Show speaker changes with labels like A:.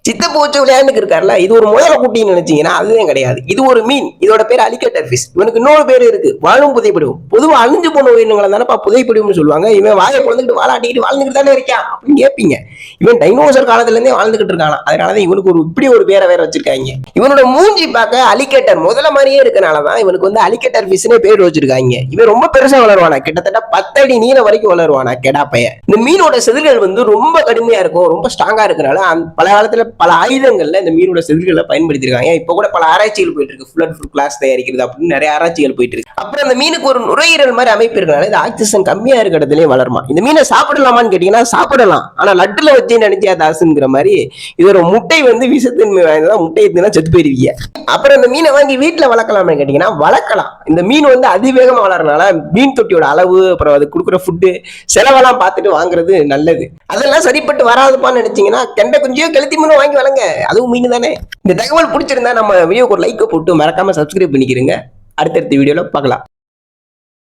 A: சித்தப்பு வச்சு விளையாண்டுக்கு இருக்காருல்ல, இது ஒரு முதல குட்டின்னு நினைச்சீங்கன்னா அதுதான் கிடையாது. இது ஒரு மீன். இதோட பேர் அலிகேட்டர் ஃபிஷ். இவனுக்கு இன்னொரு பேர் இருக்கு, வாழும் புதைப்படிவம். பொதுவா அழிஞ்சு போன உயிரினங்களை தானப்பா புதைப்படிவம்னு சொல்லுவாங்க. இவன் வாயை குழந்துக்கிட்டு வாழாட்டிக்கிட்டு வாழ்ந்துக்கிட்டு தானே இருக்கான் அப்படின்னு கேட்பீங்க. இவன் டைனோசர் காலத்துல இருந்தே வாழ்ந்துகிட்டு இருக்கானா, அதனாலதான் இவனுக்கு இப்படி ஒரு பேரை வேற வச்சிருக்காங்க. இவனோட மூஞ்சி பார்க்க அலிகேட்டர் முதல்ல மாதிரியே இருக்கனாலதான் இவனுக்கு அலிகேட்டர் ஃபிஷ்னே பேர் வச்சிருக்காங்க. இவன் ரொம்ப பெருசா வளருவானா, கிட்டத்தட்ட 10 அடி நீளம் வரைக்கும் வளருவானா கெடாப்பைய. இந்த மீனோட செதில்கள் ரொம்ப கடுமையா இருக்கும், ரொம்ப ஸ்ட்ராங்கா இருக்கனால பல காலத்துல பல ஆயுதங்கள்ல இந்த மீனோட செதில்களை பயன்படுத்திருக்காங்க. இப்ப கூட பல ஆராய்ச்சிகள் போயிட்டு இருக்கு, ஃபுல் அண்ட் ஃபுல் கிளாஸ் தயாரிக்கிறது அப்படின்னு நிறைய ஆராய்ச்சிகள் போயிட்டு இருக்கு. அப்புறம் அந்த மீனுக்கு ஒரு நுரையீரல் மாதிரி அமைப்பு இருக்கனால இது ஆக்சிஜன் கம்மியா இருக்க இடத்துலயே வளருமா. இந்த மீனை சாப்பிடலாமான்னு கேட்டீங்கன்னா சாப்பிடலாம், ஆனா லட்டுல வச்சு நினைச்சா தாசுங்கிற மாதிரி இதோட முட்டை விஷத்தன்மை வாய்ந்ததா, முட்டை எத்தினா செத்து போயிருவீங்க. அப்புறம் இந்த மீனை வாங்கி வீட்டுல வளர்க்கலாம்னு கேட்டீங்கன்னா வளர்க்கலாம். இந்த மீன் அதிவேகமா வளர்றதுனால மீன் தொட்டியோட அளவு, அப்புறம் அது கொடுக்குற ஃபுட்டு செலவெல்லாம் பார்த்துட்டு வாங்குறது நல்லது. அதெல்லாம் சரிப்பட்டு வராதுப்பான்னு நினைச்சீங்கன்னா கெண்டை குஞ்சியோ கெளுத்தி மீனும் வாங்கி வளங்க, அதுவும் மீன் தானே. இந்த தகவல் பிடிச்சிருந்தா நம்ம வீடியோக்கு ஒரு லைக் போட்டு மறக்காம சப்ஸ்கிரைப் பண்ணிக்கிறீங்க. அடுத்தடுத்த வீடியோல பார்க்கலாம்.